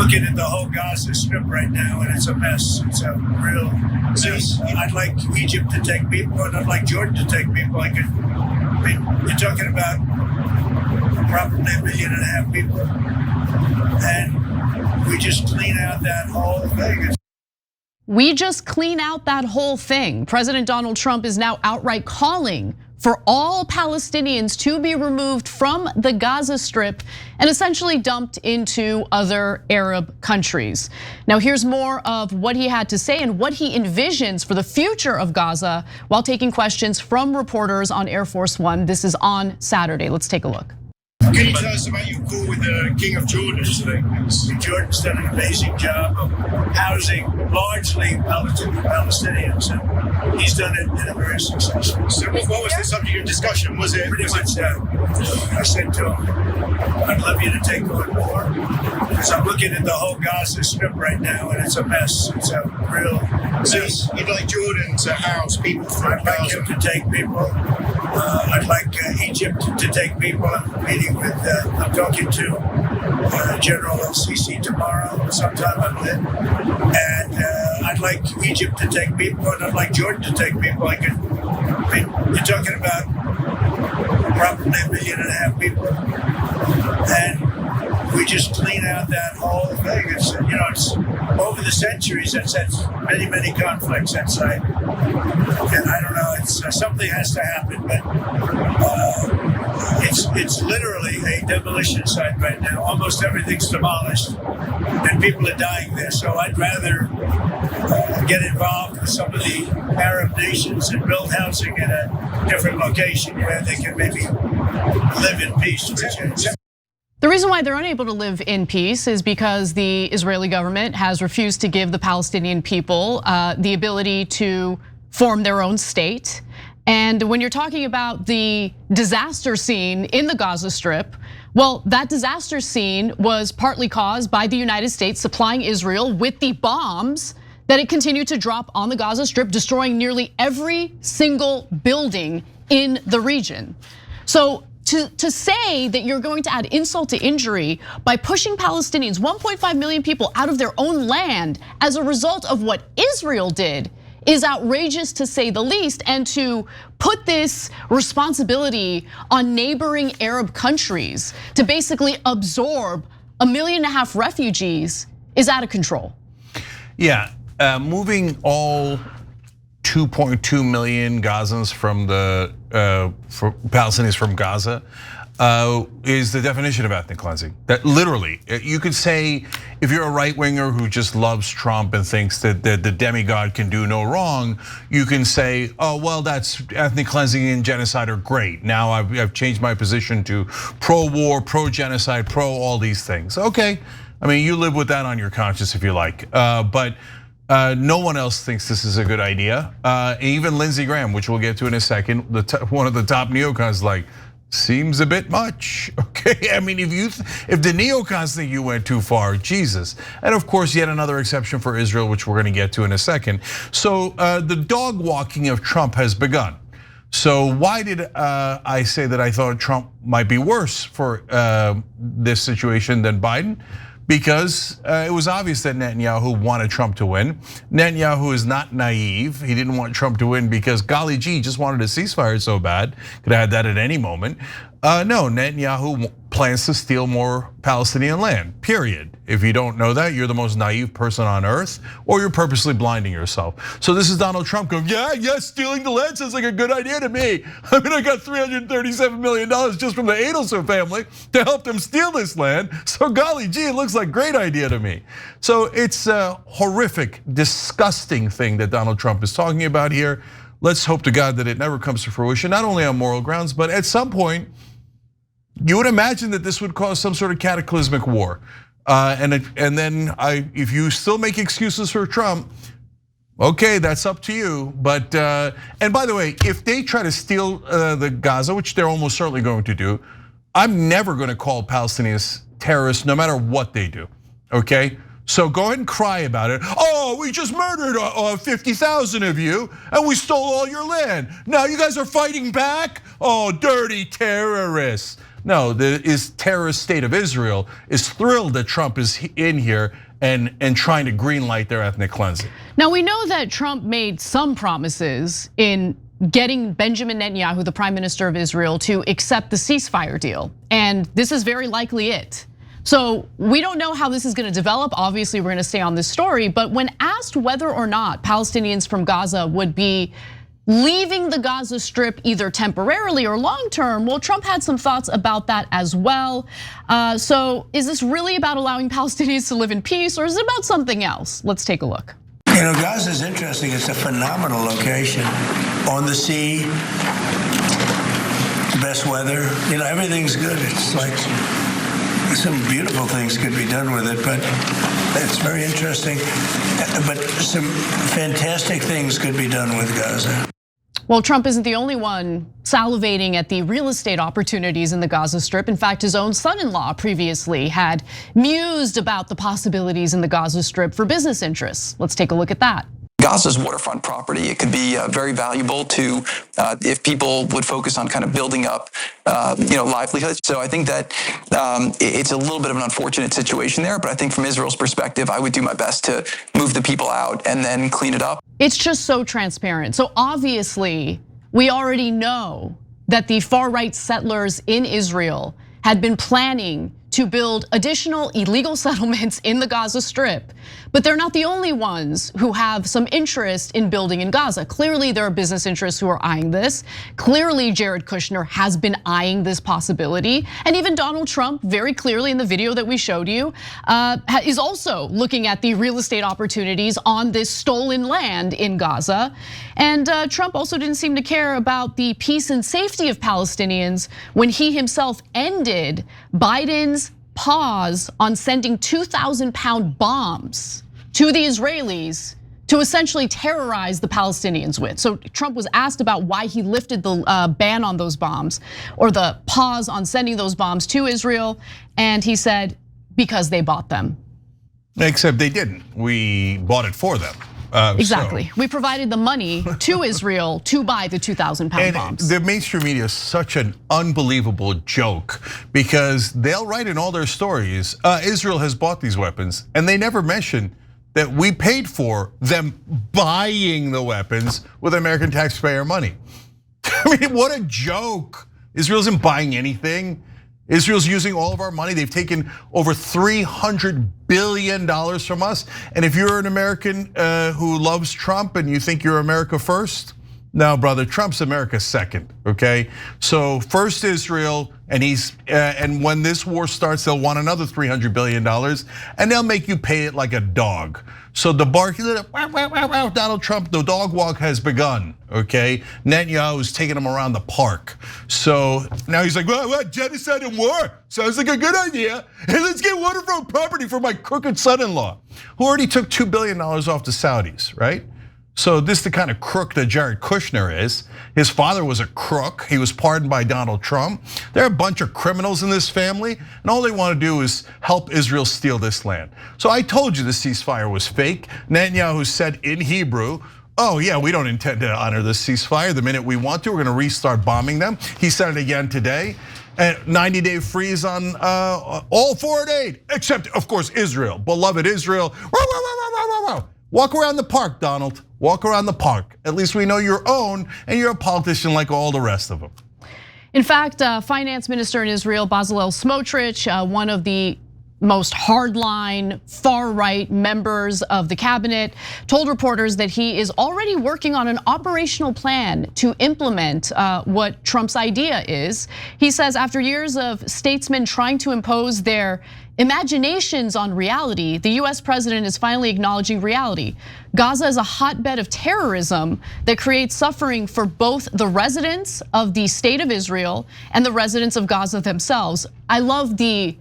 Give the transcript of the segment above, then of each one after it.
looking at the whole Gaza Strip right now, and it's a mess. It's a real mess. I'd like Egypt to take people, and I'd like Jordan to take people. I mean, you're talking about probably 1.5 million people, and we just clean out that whole thing. We just clean out that whole thing. President Donald Trump is now outright calling for all Palestinians to be removed from the Gaza Strip and essentially dumped into other Arab countries. Now here's more of what he had to say and what he envisions for the future of Gaza while taking questions from reporters on Air Force One. This is on Saturday. Let's take a look. Can you tell us about your call with the King of Jordan today? Jordan's done an amazing job of housing largely Palestinians, and he's done it in a very successful way. So what was the subject of discussion? Was it pretty much I said to him, I'd love you to take on more, because I'm looking at the whole Gaza Strip right now, and it's a mess. It's a real mess. You'd like Jordan to house people from I'd like him to take people. I'd like Egypt to take people. I'm meeting with, I'm talking to General El-Sisi tomorrow, sometime on it. And I'd like Egypt to take people, and I'd like Jordan to take people. I mean, you're talking about probably 1.5 million people, and we just clean out that whole thing. It's, it's over the centuries that's many conflicts that site. And I don't know, it's something has to happen, but it's literally a demolition site right now. Almost everything's demolished, and people are dying there. So I'd rather get involved with some of the Arab nations and build housing in a different location where they can maybe live in peace. The reason why they're unable to live in peace is because the Israeli government has refused to give the Palestinian people the ability to form their own state. And when you're talking about the disaster scene in the Gaza Strip, well, that disaster scene was partly caused by the United States supplying Israel with the bombs that it continued to drop on the Gaza Strip, destroying nearly every single building in the region. So to say that you're going to add insult to injury by pushing Palestinians, 1.5 million people, out of their own land as a result of what Israel did is outrageous to say the least. And to put this responsibility on neighboring Arab countries to basically absorb 1.5 million refugees is out of control. Yeah, moving all 2.2 million Gazans from the Palestinians from Gaza is the definition of ethnic cleansing. That literally, you could say, if you're a right winger who just loves Trump and thinks that the demigod can do no wrong, you can say, oh, well, that's ethnic cleansing and genocide are great. Now I've changed my position to pro-war, pro-genocide, pro all these things. Okay, I mean, you live with that on your conscience if you like, but no one else thinks this is a good idea. Even Lindsey Graham, which we'll get to in a second, one of the top neocons, like, seems a bit much, okay? I mean, if the neocons think you went too far, Jesus. And of course, yet another exception for Israel, which we're gonna get to in a second. So the dog walking of Trump has begun. So why did I say that I thought Trump might be worse for this situation than Biden? Because it was obvious that Netanyahu wanted Trump to win. Netanyahu is not naive. He didn't want Trump to win because golly gee, just wanted a ceasefire so bad. Could have had that at any moment. No, Netanyahu plans to steal more Palestinian land, period. If you don't know that, you're the most naive person on earth, or you're purposely blinding yourself. So this is Donald Trump going, yeah, stealing the land sounds like a good idea to me. I mean, I got $337 million just from the Adelson family to help them steal this land. So golly gee, it looks like a great idea to me. So it's a horrific, disgusting thing that Donald Trump is talking about here. Let's hope to God that it never comes to fruition, not only on moral grounds, but at some point, you would imagine that this would cause some sort of cataclysmic war. And then if you still make excuses for Trump, okay, that's up to you. But, and by the way, if they try to steal the Gaza, which they're almost certainly going to do, I'm never gonna call Palestinians terrorists no matter what they do, okay? So go ahead and cry about it. Oh, we just murdered 50,000 of you and we stole all your land. Now you guys are fighting back? Oh, dirty terrorists. No, the terrorist state of Israel is thrilled that Trump is in here and trying to greenlight their ethnic cleansing. Now we know that Trump made some promises in getting Benjamin Netanyahu, the prime minister of Israel, to accept the ceasefire deal. And this is very likely it. So we don't know how this is gonna develop. Obviously, we're gonna stay on this story, but when asked whether or not Palestinians from Gaza would be leaving the Gaza Strip either temporarily or long term, well, Trump had some thoughts about that as well. So is this really about allowing Palestinians to live in peace, or is it about something else? Let's take a look. You know, Gaza is interesting. It's a phenomenal location on the sea. The best weather. You know, everything's good. It's like some beautiful things could be done with it, but it's very interesting. But some fantastic things could be done with Gaza. Well, Trump isn't the only one salivating at the real estate opportunities in the Gaza Strip. In fact, his own son-in-law previously had mused about the possibilities in the Gaza Strip for business interests. Let's take a look at that. Gaza's waterfront property, it could be very valuable to if people would focus on kind of building up, livelihoods. So I think that it's a little bit of an unfortunate situation there, but I think from Israel's perspective, I would do my best to move the people out and then clean it up. It's just so transparent. So obviously, we already know that the far-right settlers in Israel had been planning to build additional illegal settlements in the Gaza Strip. But they're not the only ones who have some interest in building in Gaza. Clearly, there are business interests who are eyeing this. Clearly, Jared Kushner has been eyeing this possibility. And even Donald Trump, very clearly in the video that we showed you, is also looking at the real estate opportunities on this stolen land in Gaza. And Trump also didn't seem to care about the peace and safety of Palestinians when he himself ended Biden's pause on sending 2,000-pound bombs to the Israelis to essentially terrorize the Palestinians with. So Trump was asked about why he lifted the ban on those bombs or the pause on sending those bombs to Israel, and he said, because they bought them. Except they didn't. We bought it for them. Exactly. We provided the money to Israel to buy the 2,000-pound bombs. The mainstream media is such an unbelievable joke because they'll write in all their stories, Israel has bought these weapons, and they never mention that we paid for them buying the weapons with American taxpayer money. I mean, what a joke. Israel isn't buying anything. Israel's using all of our money. They've taken over $300 billion from us. And if you're an American who loves Trump and you think you're America first, no, brother, Trump's America second, okay? So first Israel, and when this war starts, they'll want another $300 billion, and they'll make you pay it like a dog. So the barking, Donald Trump, the dog walk has begun, okay? Netanyahu's taking him around the park. So now he's like, well, genocide and war, sounds like a good idea. Hey, let's get waterfront property for my crooked son-in-law, who already took $2 billion off the Saudis, right? So this is the kind of crook that Jared Kushner is. His father was a crook. He was pardoned by Donald Trump. There are a bunch of criminals in this family, and all they want to do is help Israel steal this land. So I told you the ceasefire was fake. Netanyahu said in Hebrew, oh yeah, we don't intend to honor this ceasefire. The minute we want to, we're going to restart bombing them. He said it again today. And 90-day freeze on all foreign aid, except of course Israel, beloved Israel. Walk around the park, Donald. Walk around the park. At least we know your own, and you're a politician like all the rest of them. In fact, Finance Minister in Israel, Bezalel Smotrich, one of the most hardline, far-right members of the cabinet, told reporters that he is already working on an operational plan to implement what Trump's idea is. He says after years of statesmen trying to impose their imaginations on reality, the US president is finally acknowledging reality. Gaza is a hotbed of terrorism that creates suffering for both the residents of the state of Israel and the residents of Gaza themselves. I love the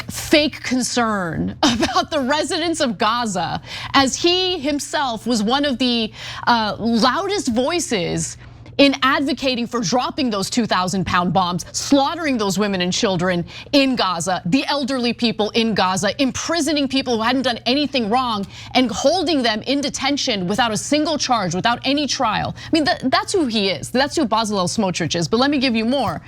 fake concern about the residents of Gaza, as he himself was one of the loudest voices in advocating for dropping those 2,000-pound bombs, slaughtering those women and children in Gaza, the elderly people in Gaza, imprisoning people who hadn't done anything wrong, and holding them in detention without a single charge, without any trial. I mean, that's who he is. That's who Bezalel Smotrich is. But let me give you more.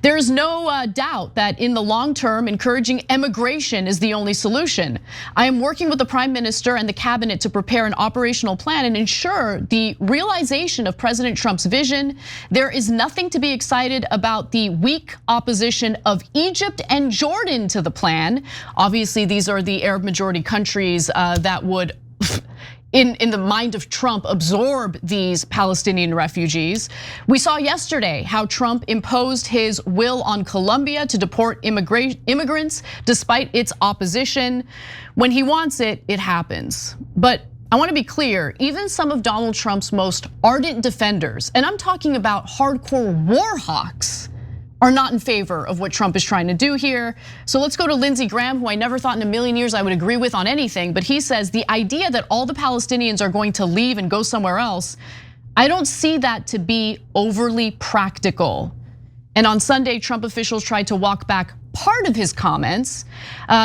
There is no doubt that in the long term, encouraging immigration is the only solution. I am working with the Prime Minister and the cabinet to prepare an operational plan and ensure the realization of President Trump's vision. There is nothing to be excited about the weak opposition of Egypt and Jordan to the plan. Obviously, these are the Arab majority countries that would, in the mind of Trump, absorb these Palestinian refugees. We saw yesterday how Trump imposed his will on Colombia to deport immigrants despite its opposition. When he wants it, it happens. But I want to be clear, even some of Donald Trump's most ardent defenders, and I'm talking about hardcore war hawks, are not in favor of what Trump is trying to do here. So let's go to Lindsey Graham, who I never thought in a million years I would agree with on anything, but he says the idea that all the Palestinians are going to leave and go somewhere else, I don't see that to be overly practical. And on Sunday, Trump officials tried to walk back part of his comments.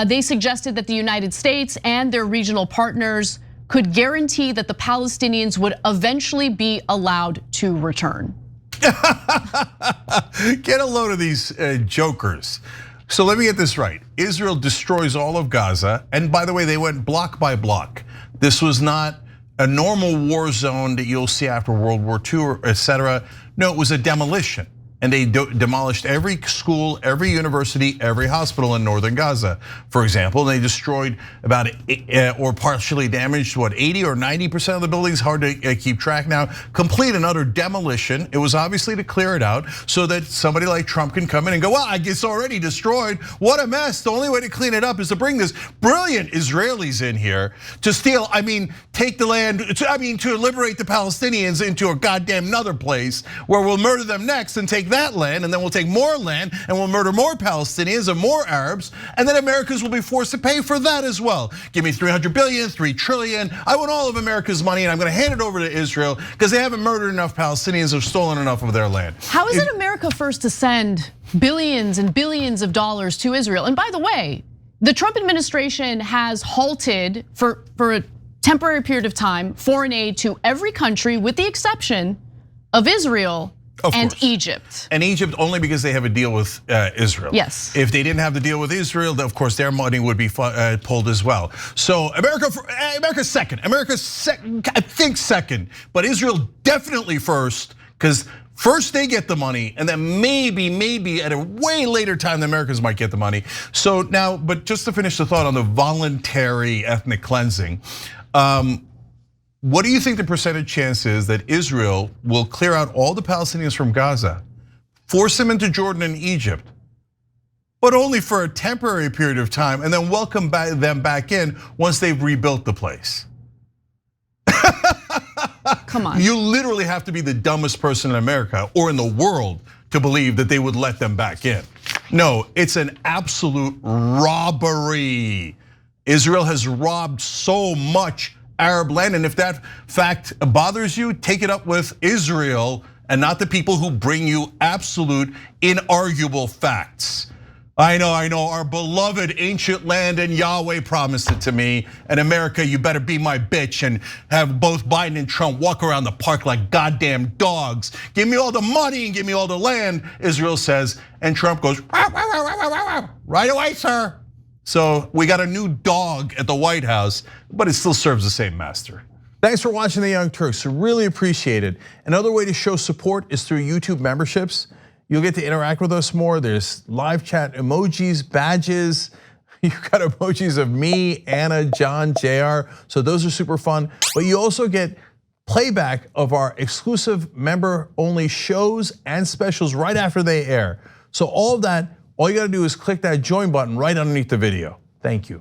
They suggested that the United States and their regional partners could guarantee that the Palestinians would eventually be allowed to return. Get a load of these jokers. So let me get this right. Israel destroys all of Gaza. And by the way, they went block by block. This was not a normal war zone that you'll see after World War II, etc. No, it was a demolition. And they demolished every school, every university, every hospital in northern Gaza, for example. They destroyed about, or partially damaged, 80 or 90% of the buildings, hard to keep track now. Complete and utter demolition. It was obviously to clear it out so that somebody like Trump can come in and go, well, I guess already destroyed. What a mess. The only way to clean it up is to bring this brilliant Israelis in here to steal, take the land, to liberate the Palestinians into a goddamn another place where we'll murder them next and take that land, and then we'll take more land and we'll murder more Palestinians and more Arabs, and then Americans will be forced to pay for that as well. Give me 300 billion, 3 trillion. I want all of America's money, and I'm going to hand it over to Israel because they haven't murdered enough Palestinians or stolen enough of their land. How is it America first to send billions and billions of dollars to Israel? And by the way, the Trump administration has halted for a temporary period of time foreign aid to every country with the exception of Israel and Egypt. And Egypt only because they have a deal with Israel. Yes. If they didn't have the deal with Israel, of course their money would be pulled as well. So America's second. America's second, I think second, but Israel definitely first, because first they get the money, and then maybe at a way later time the Americans might get the money. So now, but just to finish the thought on the voluntary ethnic cleansing, what do you think the percentage chance is that Israel will clear out all the Palestinians from Gaza, force them into Jordan and Egypt, but only for a temporary period of time, and then welcome them back in once they've rebuilt the place? Come on. You literally have to be the dumbest person in America or in the world to believe that they would let them back in. No, it's an absolute robbery. Israel has robbed so much Arab land, and if that fact bothers you, take it up with Israel and not the people who bring you absolute, inarguable facts. I know, our beloved ancient land, and Yahweh promised it to me. And America, you better be my bitch and have both Biden and Trump walk around the park like goddamn dogs. Give me all the money and give me all the land, Israel says. And Trump goes, "Wow, wow, wow, wow, wow, wow. Right away, sir." So we got a new dog at the White House, but it still serves the same master. Thanks for watching the Young Turks, really appreciate it. Another way to show support is through YouTube memberships. You'll get to interact with us more. There's live chat emojis, badges. You've got emojis of me, Anna, John, JR. So those are super fun. But you also get playback of our exclusive member-only shows and specials right after they air. So all of that, all you gotta do is click that join button right underneath the video. Thank you.